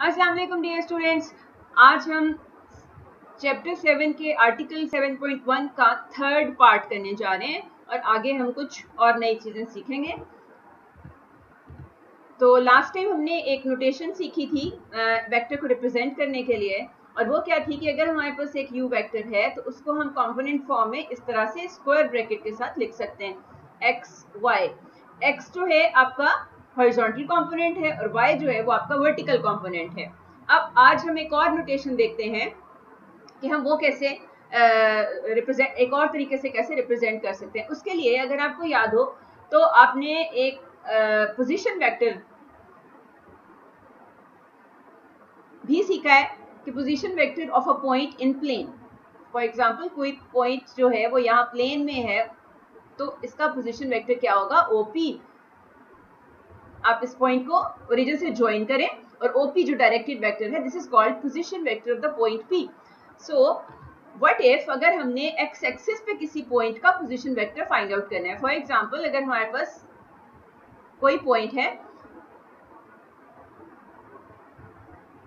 अस्सलाम वालेकुम dear students, आज हम चैप्टर 7 के आर्टिकल 7.1 का थर्ड पार्ट करने जा रहे हैं और आगे हम कुछ और नई चीज़ें सीखेंगे। तो लास्ट टाइम हमने एक नोटेशन सीखी थी वेक्टर को रिप्रेजेंट करने के लिए, और वो क्या थी कि अगर हमारे पास एक यू वेक्टर है तो उसको हम कॉम्पोनेंट फॉर्म में इस तरह से स्क्वायर ब्रैकेट के साथ लिख सकते हैं एक्स वाई। एक्स जो है आपका हॉरिजॉन्टल कंपोनेंट है और y जो है वो आपका वर्टिकल कंपोनेंट है। अब आज हम एक और नोटेशन देखते हैं कि हम वो कैसे एक और तरीके से कैसे रिप्रेजेंट कर सकते हैं। उसके लिए अगर आपको याद हो तो आपने एक पोजीशन वेक्टर भी सीखा है कि position vector of a point in plane. For example कोई पॉइंट जो है वो यहाँ प्लेन में है तो इसका पोजीशन वेक्टर क्या होगा, OP। आप इस पॉइंट को ओरिजिन से ज्वाइन करें और OP जो डायरेक्टेड वेक्टर है, this is called position vector of the point P। So what if अगर हमने एक्स एक्सिस पे किसी पॉइंट का पोजीशन वेक्टर फाइंड आउट करना है। फॉर एग्जांपल अगर हमारे पास कोई पॉइंट है,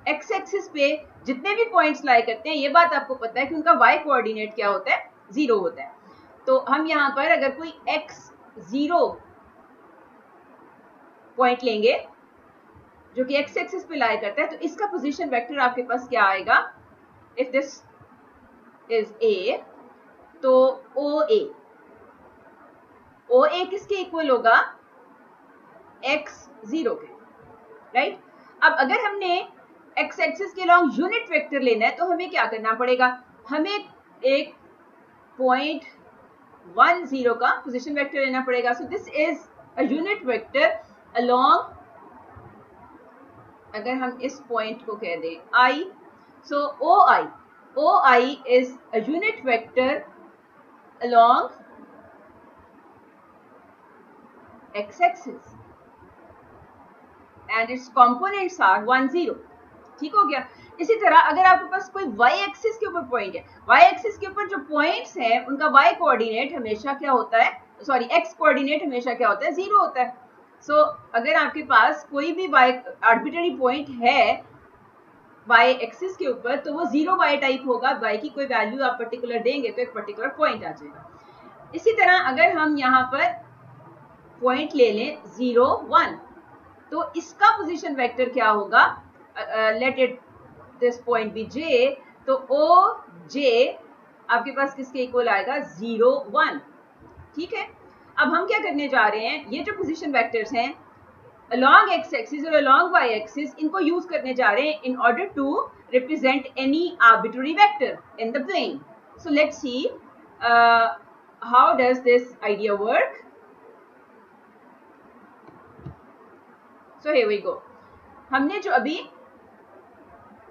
एक्स एक्सिस पे जितने भी पॉइंट्स लाई करते हैं, ये बात आपको पता है कि उनका y कोऑर्डिनेट क्या होता है, 0 होता है। तो हम यहाँ पर अगर कोई x0 पॉइंट लेंगे जो कि एक्स एक्सिस पे लाई करता है, तो इसका पोजीशन वेक्टर आपके पास क्या आएगा, इफ दिस इज A तो OA किसके इक्वल होगा, x0 के, राइट। अब अगर हमने एक्स एक्सिस के लॉन्ग यूनिट वेक्टर लेना है तो हमें क्या करना पड़ेगा, हमें एक पॉइंट 10 का पोजीशन वेक्टर लेना पड़ेगा। सो this is a unit vector along, अगर हम इस पॉइंट को कह दें I, so OI is a unit vector along x-axis and its components are 1, 0। ठीक हो गया। इसी तरह अगर आपके पास कोई y-axis के ऊपर पॉइंट है, y-axis के ऊपर जो पॉइंट्स हैं उनका y कोऑर्डिनेट हमेशा क्या होता है, सॉरी x कोऑर्डिनेट हमेशा क्या होता है, 0 होता है। सो अगर आपके पास कोई भी आर्बिट्ररी पॉइंट है y एक्सिस के ऊपर तो वो 0 y टाइप होगा। y की कोई वैल्यू आप पर्टिकुलर देंगे तो एक पर्टिकुलर पॉइंट आ जाएगा। इसी तरह अगर हम यहाँ पर पॉइंट ले लें 0, 1, तो इसका पोजीशन वेक्टर क्या होगा, let it this point be J, तो OJ आपके पास किसके इक्वल आएगा, 0, 1। ठीक है। अब हम क्या करने जा रहे हैं, ये जो पोजीशन वेक्टर्स हैं along x axis और along y axis, इनको यूज करने जा रहे हैं in order to represent any arbitrary vector in the plane. So let's see how does this idea work. So here we go. हमने जो अभी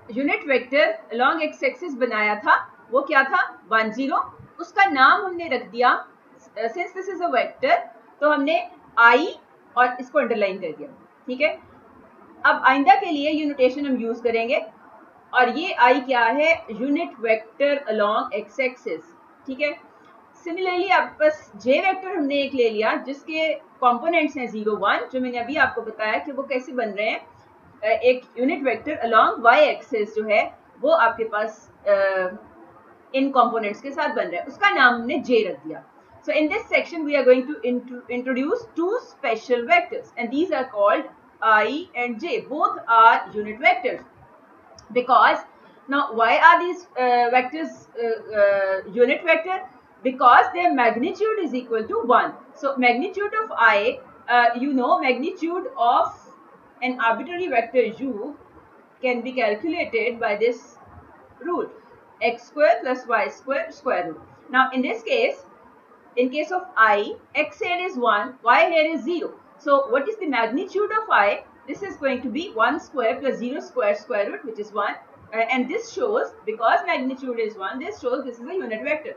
unit vector along x axis बनाया था वो क्या था, 1, 0। उसका नाम हमने रख दिया, since this is a vector, तो हमने I और इसको अंडरलाइन कर दिया। ठीक है। अब आइंदा के लिए ये नोटेशन हम यूज करेंगे, और ये I क्या है, unit vector along x axis. ठीक है। सिमिलरली आपके पास J वेक्टर हमने एक ले लिया जिसके कंपोनेंट्स हैं 0, 1, जो मैंने अभी आपको बताया कि वो कैसे बन रहे हैं। एक unit vector along y axis जो है वो आपके पास इन कंपोनेंट्स के साथ बन रहा है, उसका नाम हमने J रख दिया। So in this section we are going to introduce two special vectors, and these are called I and J. Both are unit vectors. Because now why are these vectors unit vector? Because their magnitude is equal to 1. So magnitude of I, you know, magnitude of an arbitrary vector U can be calculated by this rule, x square plus y square square root. Now in this case, in case of I, x here is 1, y here is 0. So what is the magnitude of I? This is going to be 1 square plus 0 square square root, which is 1. And this shows, because magnitude is 1, this shows this is a unit vector.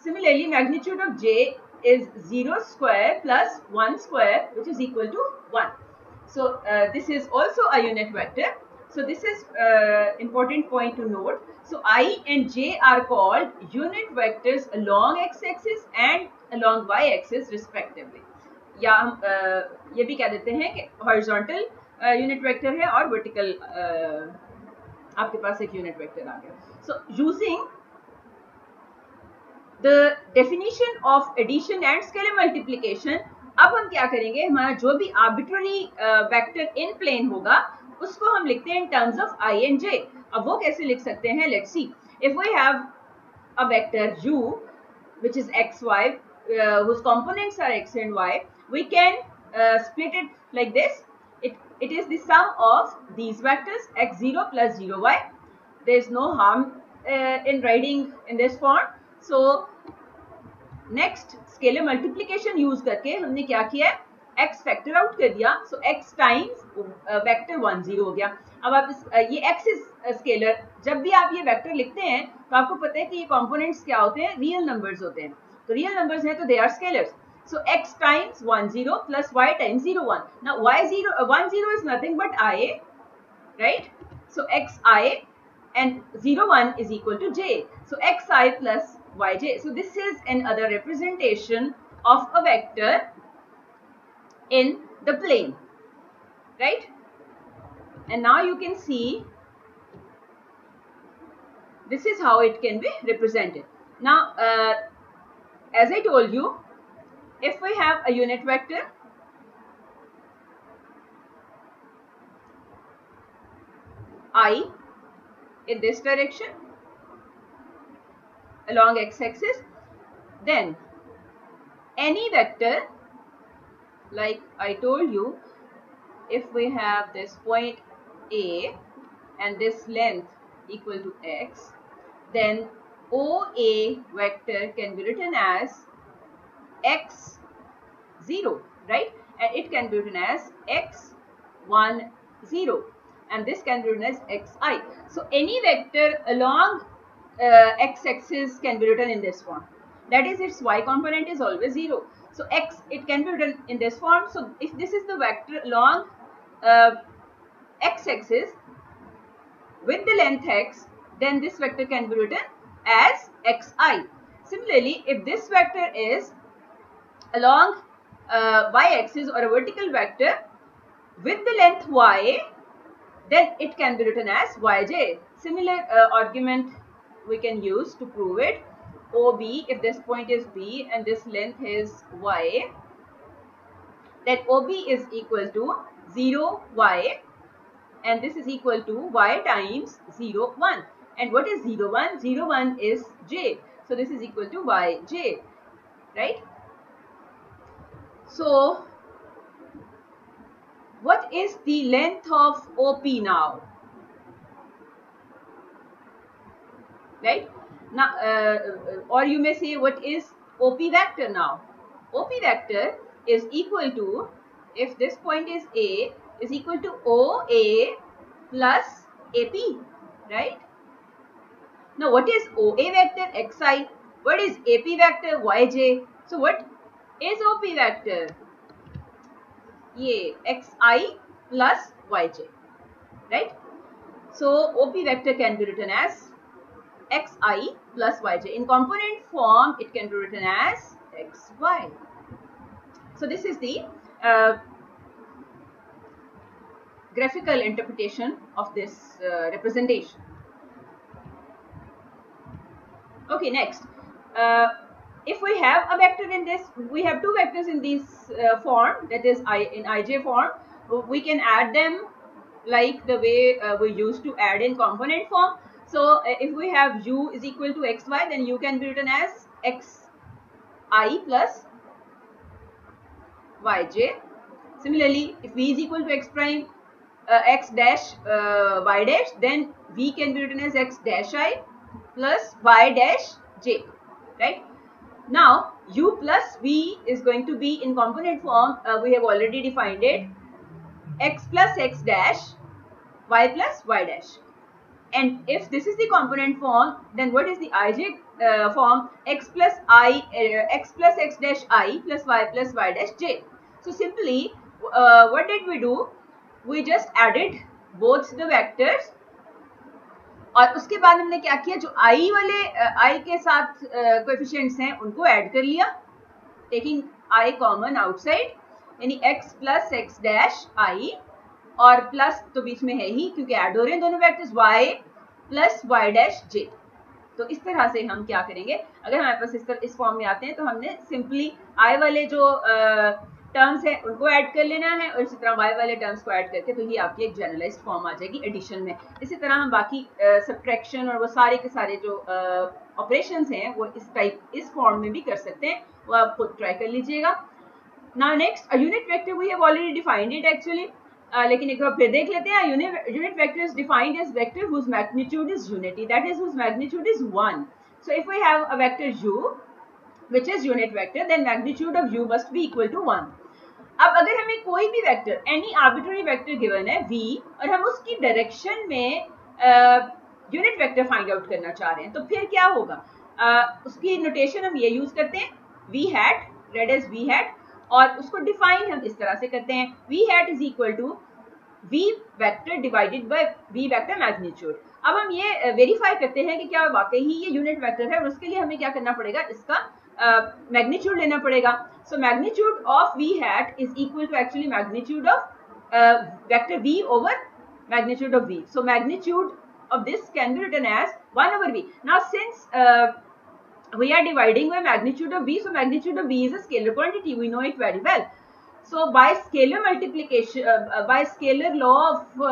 Similarly, magnitude of J is 0 square plus 1 square, which is equal to 1. So this is also a unit vector. So this is important point to note. So I and J are called unit vectors along x-axis and along y-axis respectively. या हम ये भी कह देते हैं कि horizontal unit vector है और वर्टिकल आपके पास एक यूनिट वेक्टर आ गया. So using the definition of addition and scalar multiplication, अब हम क्या करेंगे, हमारा जो भी आर्बिट्ररी वेक्टर इन प्लेन होगा उसको हम लिखते हैं in terms of I and J. अब वो कैसे लिख सकते हैं, let's see. If we have a vector u which is xy whose components are x and y, we can split it like this. It is the sum of these vectors x0 plus 0y. There is no harm in writing in this form. So next scalar multiplication use करके हमने क्या किया है, x factor out कर दिया. सो x times vector 1 0 हो गया. अब आप ये x इज स्केलर, जब भी आप ये वेक्टर लिखते हैं तो आपको पता है कि ये कंपोनेंट्स क्या होते हैं, रियल नंबर्स होते हैं. तो रियल नंबर्स हैं तो they are scalars. So x times 1 0 plus y times 0 1. Now y 0 1 0 is nothing but I, right? So xi and 0 1 is equal to j. So xi plus yj. So this is another representation of a vector in the plane, right? And now you can see this is how it can be represented. Now as I told you, if we have a unit vector I in this direction along x-axis, then any vector, like I told you, if we have this point A and this length equal to x, then OA vector can be written as x0, right? And it can be written as x1 0, and this can be written as xi. So any vector along x-axis can be written in this form. That is, its y component is always 0. So x, it can be written in this form. So if this is the vector along x-axis with the length x, then this vector can be written as xi. Similarly, if this vector is along y-axis or a vertical vector with the length y, then it can be written as yj. Similar argument we can use to prove it. OB, if this point is B and this length is y, then OB is equal to 0 y, and this is equal to y times 0 1. And what is 0 1? 0 1 is j. So this is equal to yj, right? So what is the length of OP now? Right? Now, or you may say, what is OP vector now? OP vector is equal to, if this point is A, is equal to OA plus AP, right? Now, what is OA vector xi? What is AP vector yj? So, what is OP vector? Ye xi plus yj, right? So, OP vector can be written as xi plus yj. In component form, it can be written as xy. So this is the graphical interpretation of this representation. Okay, next. If we have a vector in this, we have two vectors in this form, that is in ij form. We can add them like the way we used to add in component form. So if we have u is equal to xy, then u can be written as xi plus yj. Similarly, if v is equal to x prime x dash y dash, then v can be written as x dash I plus y dash j, right? Now u plus v is going to be in component form. We have already defined it, x plus x dash, y plus y dash. And if this is the component form, then what is the ij form? X plus x dash I plus y dash j. So simply, what did we do? We just added both the vectors. और उसके बाद हमने क्या किया, जो I वाले I के साथ कोएफिशिएंट्स हैं उनको ऐड कर लिया, taking I common outside, यानी x plus x dash I, और प्लस तो बीच में है ही क्योंकि ऐड हो रहे हैं दोनों vectors y plus y dash j। तो इस तरह से हम क्या करेंगे, अगर हमारे पास इस फॉर्म में आते हैं तो हमने सिंपली i वाले जो टर्म्स है उनको ऐड कर लेना है और इसी तरह y वाले टर्म्स को ऐड करके तो ये आपकी एक जनरलाइज्ड फॉर्म आ जाएगी एडिशन में। इसी तरह हम बाकी सब्ट्रैक्शन और वो सारे के सारे जो ऑपरेशंस हैं वो इस फॉर्म में भी कर सकते हैं, वो आप खुद ट्राई कर लीजिएगा। Now next, unit vector we have already defined it actually, लेकिन एक बार फिर देख लेते हैं। Unit vector is defined as vector whose magnitude is unity, that is whose magnitude is 1. So if we have a vector u which is unit vector, then magnitude of u must be equal to 1. अब अगर हमें कोई भी vector, any arbitrary vector given है v और हम उसकी direction में यूनिट वेक्टर फाइंड आउट करना चाह रहे हैं तो फिर क्या होगा, उसकी नोटेशन हम ये यूज करते हैं v hat, read as v hat, और उसको डिफाइन हम इस तरह से करते हैं v hat is equal to v vector divided by v vector magnitude. अब हम ये वेरीफाई करते हैं कि क्या वाकई ही ये यूनिट वेक्टर है और उसके लिए हमें क्या करना पड़ेगा, इसका मैग्नीट्यूड लेना पड़ेगा। So magnitude of v hat is equal to actually magnitude of vector v over magnitude of v। So magnitude of this can be written as 1 over v. Now since we are dividing by magnitude of v, so magnitude of v is a scalar quantity, we know it very well. So by scalar multiplication, by scalar law of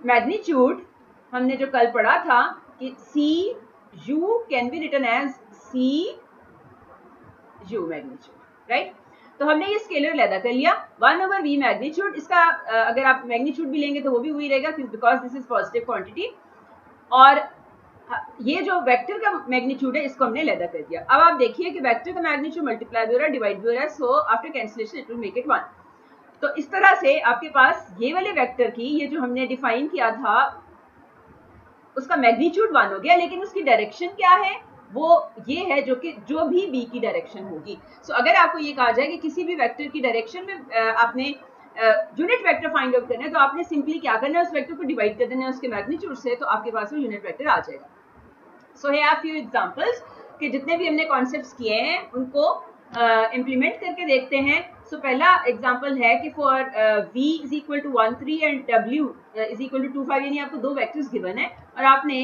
magnitude, हमने जो कल पढ़ा था कि c u can be written as c u magnitude, right? तो हमने ये scalar लैदा कर लिया 1 ओवर v मैग्नीट्यूड। इसका अगर आप मैग्नीट्यूड भी लेंगे तो वो भी वही रहेगा because this is positive quantity, और ये जो वेक्टर का मैग्नीट्यूड है इसको हमने लैदा कर दिया। अब आप देखिए कि वेक्टर का मैग्नीट्यूड मल्टीप्लाई भी हो रहा है, डिवाइड भी हो रहा है, so after cancellation it will make it 1। तो इस तरह से आपके पास ये वाले वेक्टर की, ये जो हमने डिफाइन किया था उसका मैग्नीट्यूड 1 हो गया, लेकिन उसकी डायरेक्शन क्या है, वो ये है जो कि जो भी v की डायरेक्शन होगी। सो अगर आपको ये कहा जाए कि किसी भी वेक्टर की डायरेक्शन में आपने यूनिट वेक्टर फाइंड आउट करना है तो आपने सिंपली क्या करना है, उस वेक्टर को डिवाइड कर देना है उसके मैग्नीट्यूड से, तो आपके पास वो यूनिट वेक्टर आ जाएगा। सो है फ्यू एग्जांपल्स कि जितने भी हमने कॉन्सेप्ट्स किए हैं उनको इम्प्लीमेंट करके देखते हैं। सो पहला एग्जांपल है कि for v is equal to 1 3 and w is equal to 2 5, यानी आपको दो वेक्टर्स गिवन है और आपने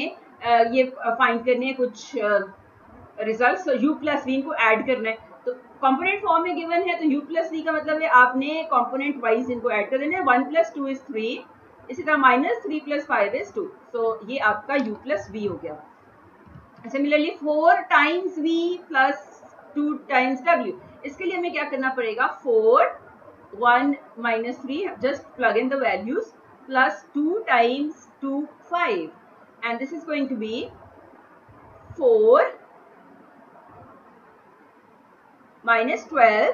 ये फाइंड करने हैं कुछ रिजल्ट्स, u प्लस v को ऐड करना है। तो कंपोनेंट फॉर्म में गिवन है तो u प्लस v का मतलब है आपने कंपोनेंट वाइज इनको ऐड कर देना है। 1 प्लस 2 इज 3, इसी तरह माइनस 3 प्लस 5 इज 2, सो ये आपका u प्लस v हो गया। Similarly 4 times v plus 2 times w, इसके लिए हमें क्या करना पड़ेगा, 4 1 minus 3, just plug in the values, plus 2 times 2 5, and this is going to be 4 minus 12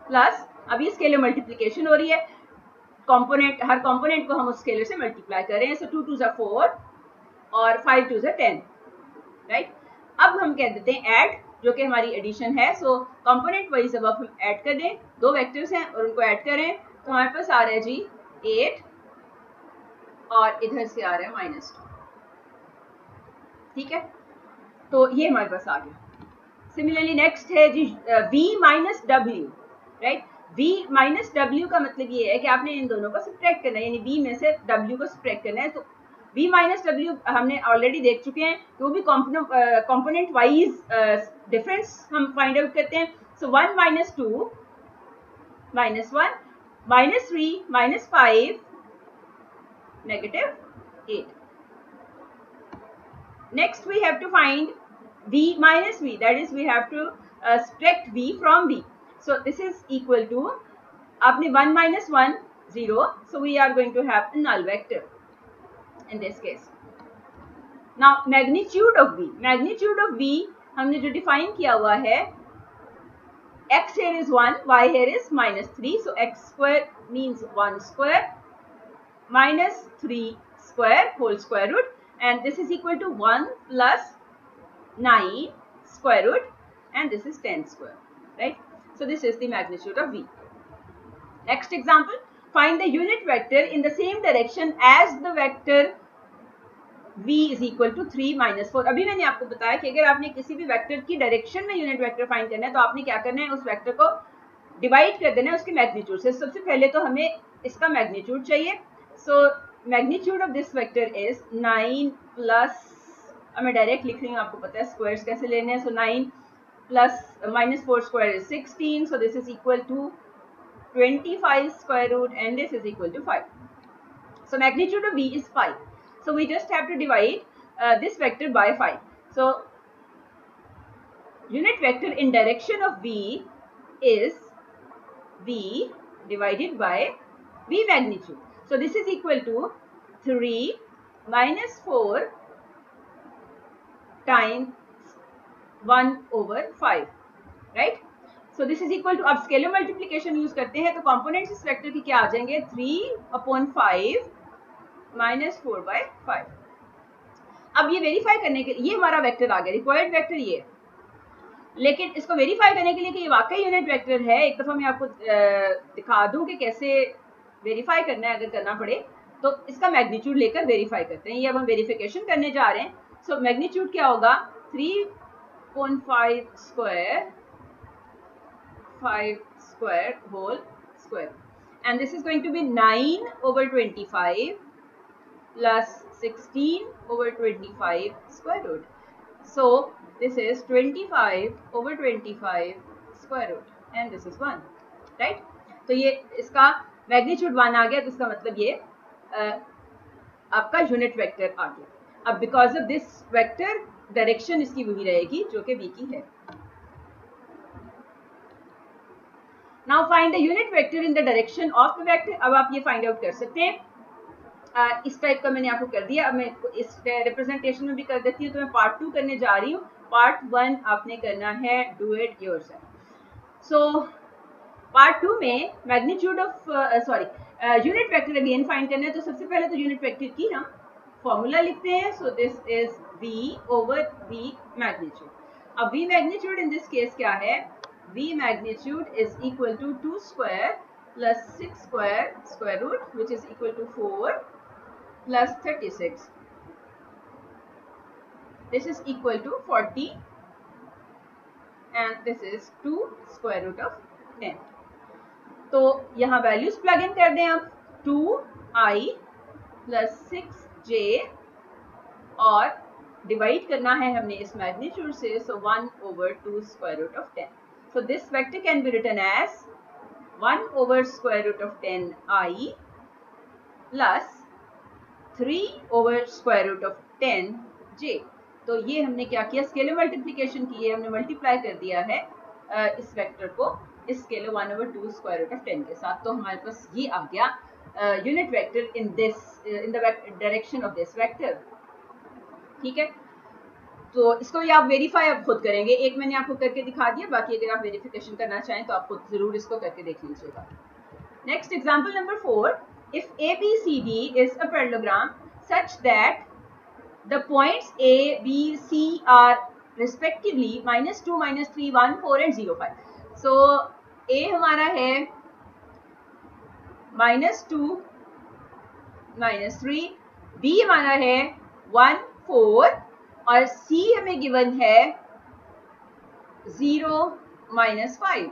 plus, अब ये स्केलर मल्टीप्लिकेशन हो रही है, कंपोनेंट, हर कंपोनेंट को हम उस स्केलर से मल्टीप्लाई कर रहे हैं। सो 2 2 ज़ा 4 और 5 2 ज़ा 10, राइट। अब हम कह देते हैं ऐड, जो कि हमारी एडिशन है। सो कंपोनेंट वाइज अब हम ऐड कर दें, दो वेक्टर्स हैं और उनको ऐड करें तो हमारे पास आ रहा है जी 8 और इधर से आ रहा है -2, ठीक है। तो ये हमारे पास आ गया। सिमिलरली नेक्स्ट है जी v minus w, right. v minus w का मतलब ये है कि आपने इन दोनों को सब्ट्रैक्ट करना है, यानी v में से w को सब्ट्रैक्ट करना है। तो v माइनस w हमने ऑलरेडी देख चुके हैं, तो भी कंपोनेंट वाइज डिफरेंस हम फाइंड आउट करते हैं। सो 1 minus 2 minus 1 minus 3 minus 5 negative 8. Next we have to find v minus v, that is we have to subtract v from v. So this is equal to, आपने 1 minus 1 0, so we are going to have a null vector in this case. Now magnitude of v, magnitude of v हमने जो define किया हुआ है, x here is 1, y here is -3, so x square means 1 square minus 3 square whole square root, and this is equal to 1 plus 9 square root, and this is 10 square, right? So this is the magnitude of v. Next example, find the unit vector in the same direction as the vector v is equal to 3 minus 4. अभी मैंने आपको बताया कि अगर आपने किसी भी vector की डायरेक्शन में यूनिट वेक्टर फाइंड करना है तो आपने क्या करना है, उस वेक्टर को डिवाइड कर देना है उसके मैग्नीट्यूड से। सबसे पहले तो हमें इसका मैग्नीट्यूड चाहिए। सो magnitude of this vector is 9 plus, अब मैं डायरेक्ट लिख रही हूँ, आपको पता है स्क्वायर्स कैसे लेने हैं। So 9 plus -4 square is 16, so this is equal to 25 square root, and this is equal to 5. So magnitude of v is 5. So we just have to divide this vector by 5. So unit vector in direction of v is v divided by v magnitude. So this is equal to 3 minus 4 times 1 over 5, right? So this is equal to, अब scalar multiplication use करते हैं तो components इस vector की क्या आ जाएंगे, 3/5 - 4/5। अब ये वेरीफाई करने के लिए, ये हमारा वेक्टर आ गया, रिक्वायर्ड वेक्टर ये। लेकिन इसको वेरीफाई करने के लिए कि ये वाकई यूनिट वेक्टर है, एक दफा मैं आपको दिखा दूं कि कैसे वेरीफाई करना है अगर करना पड़े। तो इसका मैग्नीट्यूड लेकर वेरीफाई करते हैं, ये अब हम वेरिफिकेशन करने जा रहे हैं। सो मैग्नीट्यूड क्या होगा, 3/5 square 5 square whole square, and this is going to be 9/25 plus 16/25 square root. So this is 25/25 square root, and this is 1, right? तो ये इसका मैग्नीट्यूड 1 आ गया, तो इसका मतलब ये आपका यूनिट वेक्टर आ गया। अब because of this vector direction इसकी वही रहेगी जो कि v की है। Now find the unit vector in the direction of the vector. अब आप ये फाइंड आउट कर सकते हैं। इस टाइप का मैंने आपको कर दिया। अब मैं इस रिप्रेजेंटेशन में भी कर देती हूँ। तो मैं पार्ट 2 करने जा रही हूँ। पार्ट 1 आपने करना है, do it yourself. So part 2 में magnitude of unit vector again find करना है। तो सबसे पहले तो यूनिट वेक्टर की हम फॉर्मूला लिखते हैं। So this is v/v magnitude. अब v magnitude in this case क्या है, v magnitude is equal to 2 square plus 6 square square root, which is equal to 4 plus 36. This is equal to 40, and this is 2 square root of 10. तो यहाँ values plug in कर दें अब, 2i plus 6j, और divide करना है हमने इस मैग्नीट्यूड से। सो 1/2 square root of 10. So this vector can be written as 1/square root of 10i plus 3/square root of 10j. तो ये हमने क्या किया, स्केलर मल्टीप्लिकेशन की है, हमने मल्टीप्लाई कर दिया है इस वेक्टर को इस स्केलर 1/2 square root of 10 के साथ। तो हमारे पास ये आ गया unit vector in the direction of this vector. ठीक है, तो इसको ये आप वेरीफाई आप खुद करेंगे। एक मैंने आपको करके दिखा दिया, बाकी अगर आप वेरिफिकेशन करना चाहें तो आप खुद जरूर इसको करके देख लीजिएगा। Next example number 4, if ABCD is a parallelogram such that the points A, B, C are respectively -2, -3, 1, 4 and 0, 5। So A हमारा है -2, -3, B हमारा है 1, 4, और C हमें गिवन है 0, -5।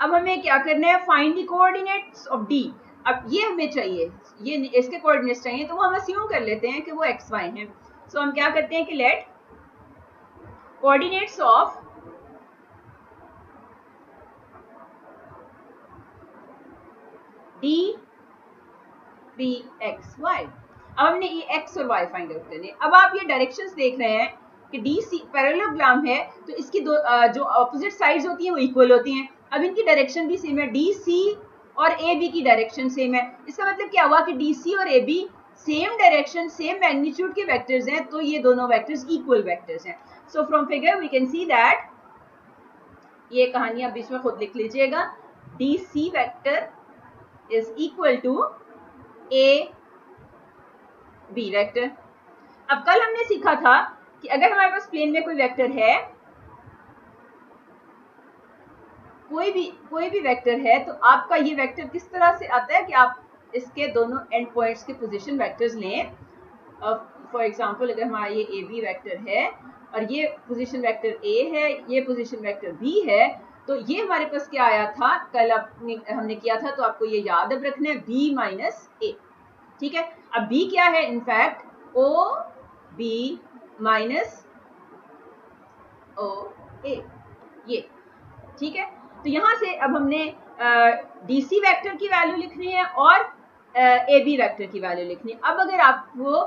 अब हमें क्या करना है, find the coordinates of D। अब ये हमें चाहिए, ये इसके कोऑर्डिनेट्स चाहिए, तो वो हम अस्यूम कर लेते हैं कि वो x, y हैं। सो हम क्या करते हैं कि let coordinates of D be x, y। अब हमने ये x और y फाइंड आउट करने। अब आप ये डायरेक्शंस देख रहे हैं कि DC पैरेललोग्राम है, तो इसकी दो जो ऑपोजिट साइड्स होती हैं वो इक्वल होती हैं। अब इनकी डायरेक्शन भी सेम है, DC और AB की डायरेक्शन सेम है। इसका मतलब क्या हुआ कि DC और AB same direction, same magnitude के वेक्टर्स हैं, तो ये दोनों वेक्टर्स इक्वल वेक्टर्स हैं। So from figure we can see that, ये कहानी आप बीच में खुद लिख लीजिएगा, DC vector is equal to AB vector. अब कल हमने सीखा था कि अगर हमारे पास प्लेन में कोई वेक्टर है, कोई भी वेक्टर है, तो आपका ये वेक्टर किस तरह से आता है कि आप इसके दोनों एंड पॉइंट्स के पोजीशन वेक्टर्स लें। फॉर एग्जांपल अगर हमारा ये AB वेक्टर है और ये पोजीशन वेक्टर A है, ये पोजीशन वेक्टर B है, तो ये हमारे पास क्या आया था, कल हमने किया था, तो आपको ये याद अब रखना है, b माइनस ए। ठीक है, अब b क्या है, in fact O B minus O ए, ये। ठीक है, तो यहां से अब हमने डीसी वेक्टर की वैल्यू लिखनी है और ए बी वेक्टर की वैल्यू लिखनी है। अब अगर आपको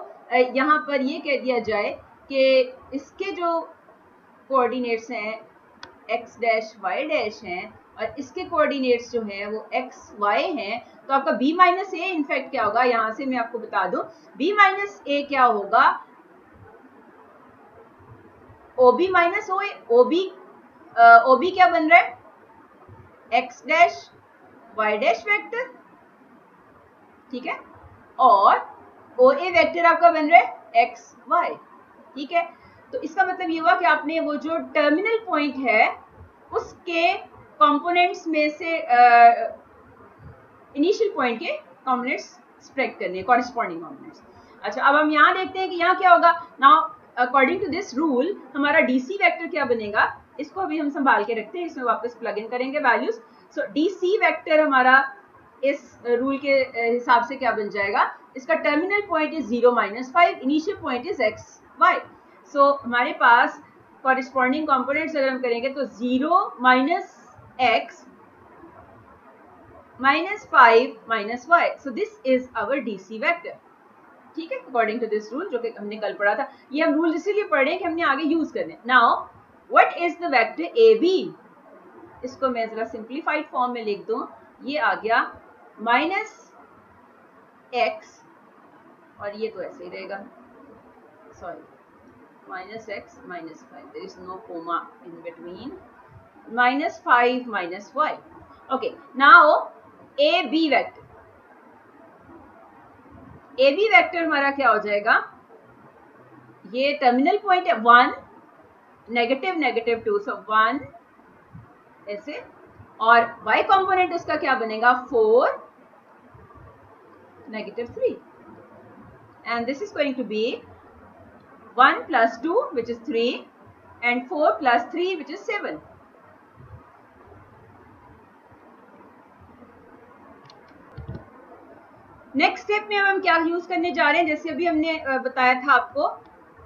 यहाँ पर ये कह दिया जाए कि इसके जो कोऑर्डिनेट्स हैं एक्स डैश वाई डैश हैं और इसके कोऑर्डिनेट्स जो हैं वो एक्स वाई हैं, तो आपका b माइनस ए इनफैक्ट क्या होगा, यहां से मैं आपको बता दूं, b माइनस ए क्या होगा, OB minus O A. OB क्या बन रहा है, X dash Y dash vector, ठीक है, और OA वेक्टर आपका बन रहा है एक्स वाई। ठीक है, तो इसका मतलब ये हुआ कि आपने वो जो टर्मिनल पॉइंट है उसके कंपोनेंट्स में से इनिशियल पॉइंट के कंपोनेंट्स सब्ट्रैक्ट करने, कॉरेस्पॉन्डिंग कंपोनेंट्स। अच्छा, अब हम यहाँ देखते हैं कि यहाँ क्या होगा। Now according to this rule हमारा डीसी वेक्टर क्या बनेगा, इसको अभी हम संभाल के रखते हैं, इसमें वापस प्लग इन करेंगे वैल्यूज। सो डीसी वेक्टर हमारा इस रूल के हिसाब से क्या बन जाएगा, इसका terminal point is 0 minus 5, initial point is X Y. So हमारे पास कॉरेस्पॉन्डिंग कंपोनेंट्स अगर हम करेंगे तो 0 minus X minus 5 minus Y, so this is our DC vector. ठीक है, अकॉर्डिंग टू दिस रूल जो कि हमने कल पढ़ा था। ये हम रूल इसीलिए पढ़े हैं कि हमने आगे यूज करने। Now what is the vector A B, इसको मैं जरा सिंप्लीफाइड फॉर्म में लिख दूं, ये आ गया माइनस एक्स, और ये तो ऐसे ही रहेगा, sorry, minus X minus 5, there is no comma in between, minus 5 minus Y. Okay, now A B vector, A B vector हमारा क्या हो जाएगा, ये टर्मिनल पॉइंट है 1 नेगेटिव नेगेटिव 2, सो 1 ऐसे, और y कंपोनेंट उसका क्या बनेगा 4 negative 3, and this is going to be 1 plus 2 which is 3 and 4 plus 3 which is 7। Next step में हम क्या यूज करने जा रहे हैं, जैसे अभी हमने बताया था आपको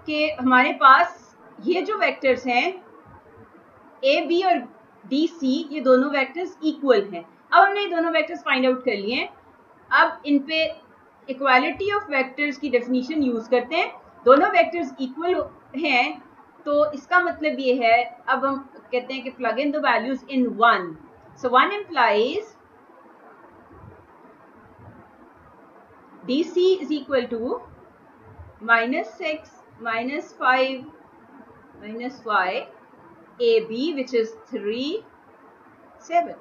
कि हमारे पास ये जो वेक्टर्स हैं ए बी और डी सी, ये दोनों वेक्टर्स इक्वल हैं। अब हमने ये दोनों वेक्टर्स फाइंड आउट कर लिए हैं, अब इन पे इक्वालिटी ऑफ वेक्टर्स की डेफिनेशन यूज करते हैं। दोनों वेक्टर्स इक्वल हैं, तो इसका मतलब ये है, अब हम कहते हैं कि plug in the values in 1, so 1 implies DC is equal to minus 6 minus 5 minus y AB which is 3 7।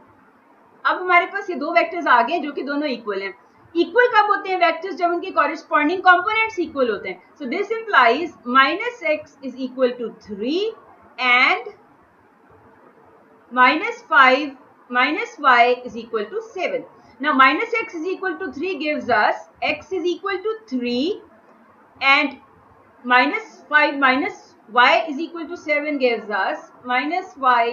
अब हमारे पास ये दो वेक्टर्स आ गए जो कि दोनों इक्वल हैं। इक्वल कब होते हैं वेक्टर्स, जब उनके कॉरेस्पॉन्डिंग कंपोनेंट्स इक्वल होते हैं। So this implies minus X is equal to 3 and minus 5 minus y is equal to 7. Now minus x is equal to 3 gives us x is equal to 3 and minus 5 minus y is equal to 7 gives us minus y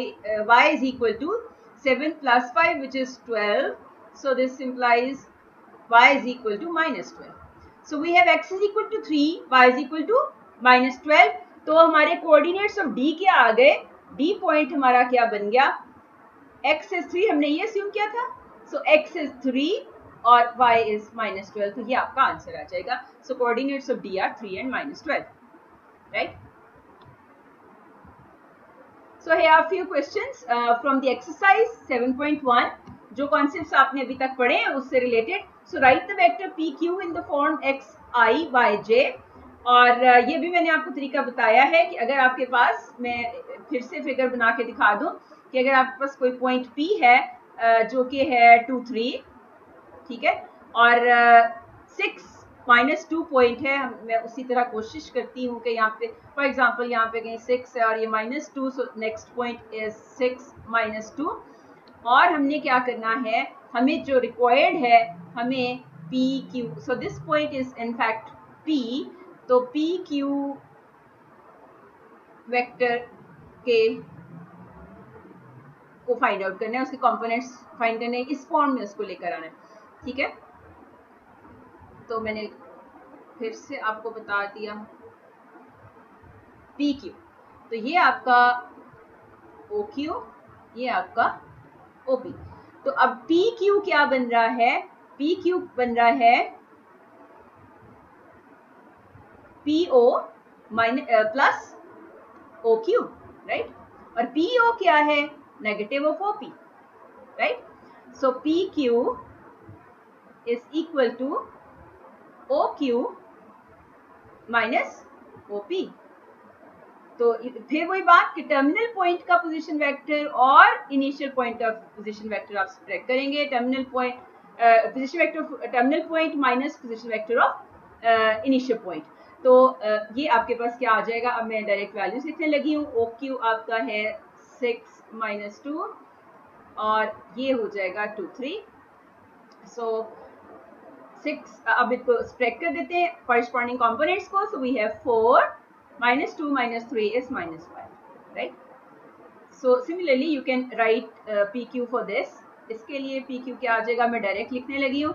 is equal to 7 plus 5 which is 12. So this implies y is equal to minus 12. So we have x is equal to 3, y is equal to minus 12. तो हमारे coordinates of d क्या आ गए, d point हमारा क्या बन गया, x is 3, हमने ये assume किया था, so x is 3 और y is minus 12, तो ये आपका आंसर आ जाएगा। So coordinates of D are 3 and minus 12, right? So here are few questions from the exercise 7.1, जो concepts आपने अभी तक पढ़े हैं उससे related. So write the vector PQ in the form x I y j, और ये भी मैंने आपको तरीका बताया है कि अगर आपके पास, मैं फिर से फिगर बना के दिखा दूं कि अगर आपके पास कोई पॉइंट P है जो कि है 2 3, ठीक है, और 6 माइनस 2 पॉइंट है, मैं उसी तरह कोशिश करती हूँ कि यहाँ पे फॉर एग्जांपल यहाँ पे कहीं 6 है और ये minus 2, so next point is 6 minus 2, और हमने क्या करना है, हमें जो रिक्वायर्ड है हमें P Q, so this point is in fact P, तो पी क्यू वेक्टर के को फाइंड आउट करना है, उसके कंपोनेंट्स फाइंड करने हैं, इस फॉर्म में उसको लेकर आना है, ठीक है। तो मैंने फिर से आपको बता दिया पी क्यू, तो ये आपका ओ क्यू, ये आपका ओ पी। तो अब पी क्यू क्या बन रहा है, पी क्यू बन रहा है P O plus O Q, right. और पी ओ क्या है, negative of O P, right. So P Q is equal to O Q minus O P. तो फिर वही बात कि टर्मिनल पॉइंट का पोजीशन वेक्टर और इनिशियल पॉइंट का पोजीशन वेक्टर आप सब्ट्रैक्ट करेंगे। Terminal point position vector terminal point minus position vector of initial point. तो ये आपके पास क्या आ जाएगा, अब मैं डायरेक्ट वैल्यूज लिखने लगी हूँ। ओ क्यू आपका है 6 माइनस 2 और ये हो जाएगा 2 3। सो 6, अब इसको सब्ट्रैक्ट कर देते हैं कॉरेस्पॉन्डिंग कंपोनेंट्स को। So we have 4 minus 2 minus 3 is minus 5, right? So similarly you can write PQ for this. इसके लिए PQ क्या आ जाएगा, मैं डायरेक्ट लिखने लगी हूँ,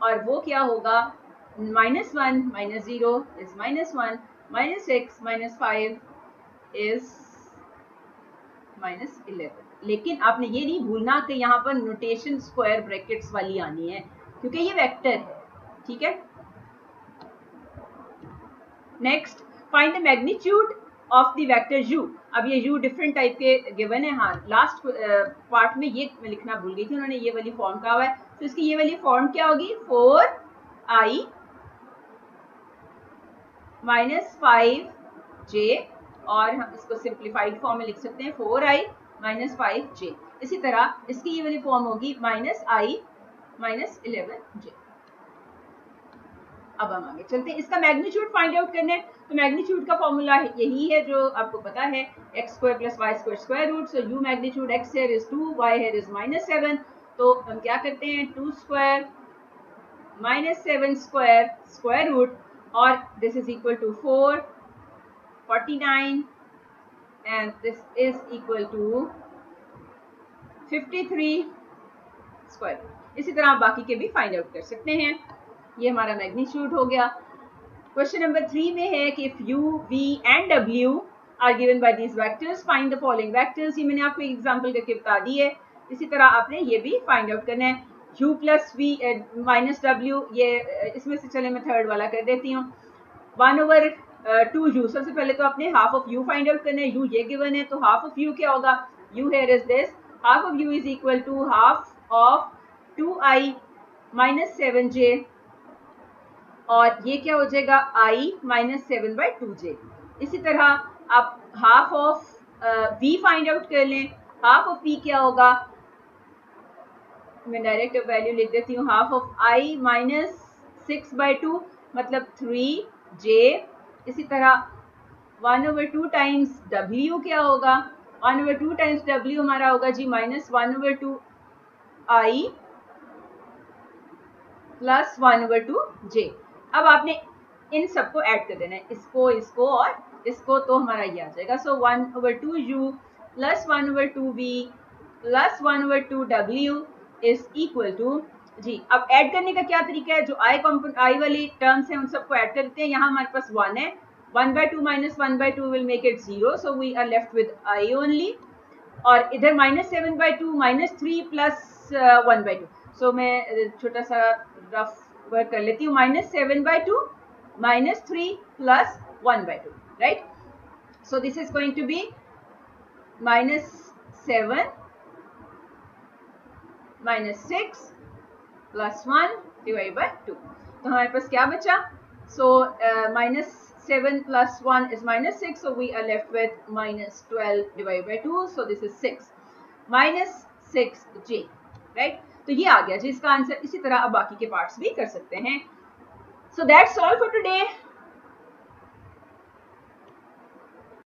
और वो क्या होगा, -1 minus 0 is -1, -6 minus 5 is -11। लेकिन आपने ये नहीं भूलना कि यहाँ पर नोटेशन स्क्वायर ब्रैकेट्स वाली आनी है, क्योंकि ये वेक्टर है, ठीक है। Next, find the magnitude of the vector u। अब ये u डिफरेंट टाइप के गिवन है। हाँ, लास्ट पार्ट में ये मैं लिखना भूल गई थी, उन्होंने ये वाली फॉर्म कहा हुआ है। तो इसकी ये वाली फॉर्म क्या होगी, 4i माइनस 5j, और हम इसको सिंप्लीफाइड फॉर्म में लिख सकते हैं 4i माइनस 5j। इसी तरह इसकी ये वाली फॉर्म होगी -i माइनस 11j। अब हम आगे चलते हैं, इसका मैग्नीट्यूड फाइंड आउट करना है। तो मैग्नीट्यूड का फॉर्मूला यही है जो आपको पता है, x² + y² square root. So u magnitude x here is 2, y here is -7। तो हम क्या करते हैं, 2² -7² स्क्वायर रूट, और this is equal to 4 49 and this is equal to 53 square root. इसी तरह आप बाकी के भी फाइंड आउट कर सकते हैं। ये हमारा मैग्नीट्यूड हो गया। क्वेश्चन नंबर 3 में है कि if u, v and w are given by these vectors, find the following vectors. ये मैंने आपको एग्जांपल करके बता दी है। इसी तरह आपने ये भी फाइंड आउट करना है। u plus v minus w, ये इसमें से चले मैं थर्ड वाला कर देती हूँ। 1/2u, सबसे पहले तो आपने half of u find out करना है। u ये गिवन है, तो हाफ ऑफ u क्या होगा, u here is this, half of u is equal to half of 2i minus 7j, और ये क्या हो जाएगा, i माइनस 7/2j। इसी तरह आप half of v find out कर लें। हाफ ऑफ v क्या होगा, मैं डायरेक्ट वैल्यू लिख देती हूँ, हाफ ऑफ i माइनस 6/2 मतलब 3j। इसी तरह 1/2 टाइम्स w क्या होगा, 1/2 टाइम्स w हमारा होगा जी -1/2i प्लस 1/2j। अब आपने इन सबको ऐड कर देना है, इसको इसको और इसको, तो हमारा ये आ जाएगा। So 1/2u plus 1/2v plus 1/2w is equal to G. अब ऐड करने का क्या तरीका है, जो i वाली टर्म्स हैं उन सबको ऐड कर देते हैं। यहाँ हमारे पास 1 है, 1/2 minus 1/2 will make it 0, so we are left with i only. और इधर -7/2 -3 प्लस 1/2। सो मैं छोटा सा रफ वर्क कर लेती हूँ, -7/2 -3 plus 1/2, right. So this is going to be -7 -6 plus 1 divide by 2। तो हमारे पास क्या बचा, so -7 plus 1 is -6, so we are left with -12 divided by 2, so this is 6 -6j, right। तो ये आ गया जी इसका आंसर। इसी तरह अब बाकी के पार्ट्स भी कर सकते हैं। So that's all for today.